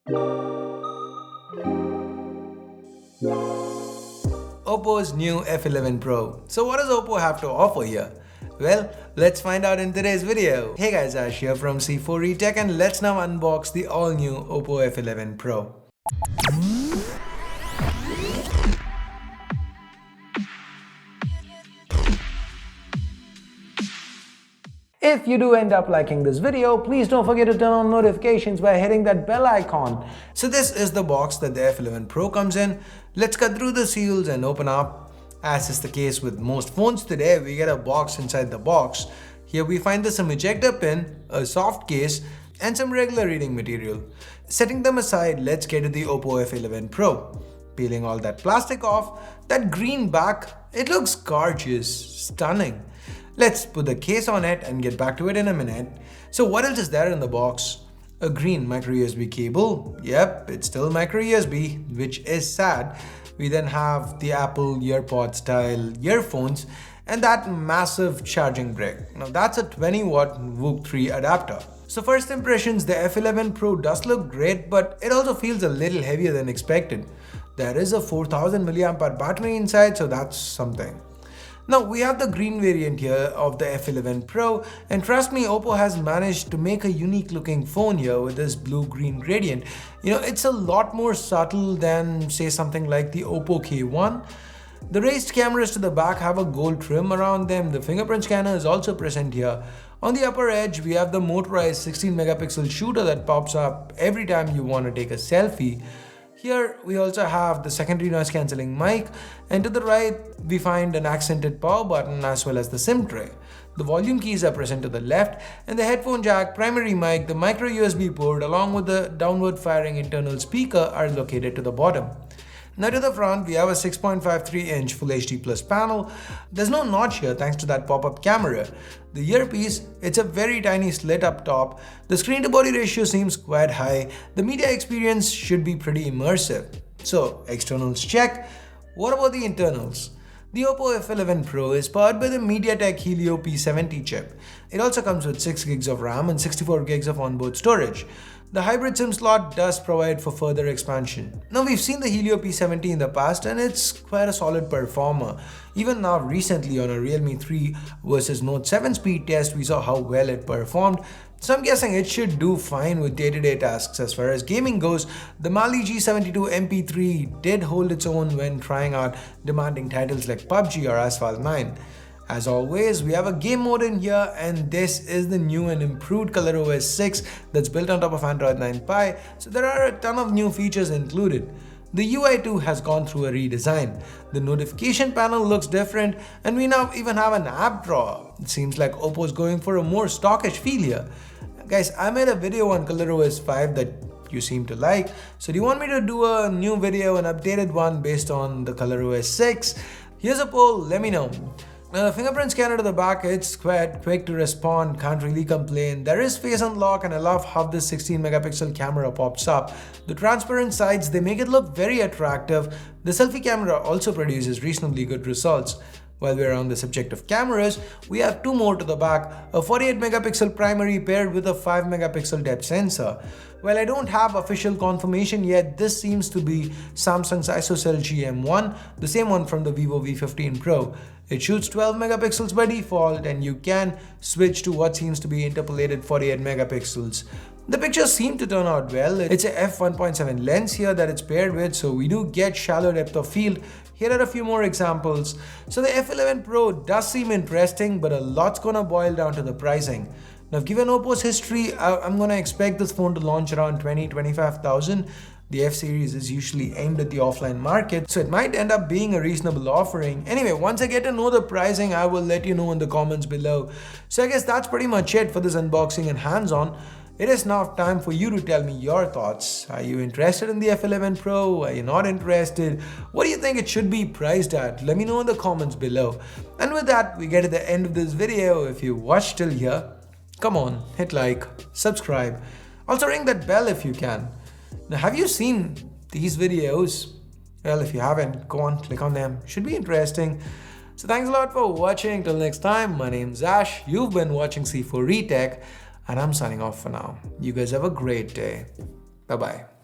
OPPO's new F11 Pro. So what does OPPO have to offer here? Well, let's find out in today's video. Hey guys, Ash here from C4 Tech, and let's now unbox the all-new OPPO F11 Pro. If you do end up liking this video, please don't forget to turn on notifications by hitting that bell icon. So this is the box that the F11 Pro comes in. Let's cut through the seals and open up. As is the case with most phones today, we get a box inside the box. Here we find the SIM ejector pin, a soft case, and some regular reading material. Setting them aside, let's get to the OPPO F11 Pro. Peeling all that plastic off, that green back, it looks gorgeous, stunning. Let's put the case on it and get back to it in a minute. So what else is there in the box? A green micro USB cable. Yep, it's still micro USB, which is sad. We then have the Apple EarPod style earphones and that massive charging brick. Now that's a 20 watt VOOC 3 adapter. So first impressions, the F11 Pro does look great, but it also feels a little heavier than expected. There is a 4000 mAh battery inside, so that's something. Now we have the green variant here of the F11 Pro, and trust me, OPPO has managed to make a unique looking phone here with this blue-green gradient. You know, it's a lot more subtle than say something like the OPPO K1. The raised cameras to the back have a gold trim around them. The fingerprint scanner is also present here. On the upper edge, we have the motorized 16 megapixel shooter that pops up every time you want to take a selfie. Here we also have the secondary noise cancelling mic, and to the right we find an accented power button as well as the SIM tray. The volume keys are present to the left, and the headphone jack, primary mic, the micro USB port along with the downward firing internal speaker are located to the bottom. Now to the front, we have a 6.53-inch Full HD Plus panel. There's no notch here thanks to that pop-up camera. The earpiece, it's a very tiny slit up top. The screen to body ratio seems quite high. The media experience should be pretty immersive. So externals check. What about the internals? The OPPO F11 Pro is powered by the Mediatek Helio P70 chip. It also comes with 6 gigs of RAM and 64 gigs of onboard storage. The hybrid SIM slot does provide for further expansion. Now we've seen the Helio P70 in the past and it's quite a solid performer. Even now recently on a Realme 3 versus Note 7 speed test, we saw how well it performed. So I'm guessing it should do fine with day-to-day tasks. As far as gaming goes, the Mali G72 MP3 did hold its own when trying out demanding titles like PUBG or Asphalt 9. As always, we have a game mode in here, and this is the new and improved ColorOS 6 that's built on top of Android 9 Pie, so there are a ton of new features included. The UI too has gone through a redesign. The notification panel looks different, and we now even have an app drawer. It seems like OPPO is going for a more stockish feel here. Guys, I made a video on ColorOS 5 that you seem to like, so do you want me to do a new video, an updated one based on the ColorOS 6? Here's a poll, let me know. Now the fingerprint scanner to the back, it's quite quick to respond, can't really complain. There is face unlock, and I love how this 16 megapixel camera pops up. The transparent sides, they make it look very attractive. The selfie camera also produces reasonably good results. While we're on the subject of cameras, we have two more to the back, a 48 megapixel primary paired with a 5 megapixel depth sensor. While I don't have official confirmation yet, this seems to be Samsung's ISOCELL GM1, the same one from the Vivo V15 Pro. It shoots 12 megapixels by default, and you can switch to what seems to be interpolated 48 megapixels. The pictures seem to turn out well. It's a f1.7 lens here that it's paired with, so we do get shallow depth of field. Here are a few more examples. So the F11 Pro does seem interesting, but a lot's gonna boil down to the pricing. Now, given OPPO's history, I'm gonna expect this phone to launch around 20,000–25,000. The F series is usually aimed at the offline market, so it might end up being a reasonable offering. Anyway, once I get to know the pricing, I will let you know in the comments below. So I guess that's pretty much it for this unboxing and hands-on. It is now time for you to tell me your thoughts. Are you interested in the F11 Pro? Are you not interested? What do you think it should be priced at? Let me know in the comments below. And with that, we get to the end of this video. If you watched till here, come on, hit like, subscribe. Also ring that bell if you can. Now, have you seen these videos? Well, if you haven't, go on, click on them. Should be interesting. So thanks a lot for watching. Till next time, my name's Ash. You've been watching C4 Tech, and I'm signing off for now. You guys have a great day. Bye-bye.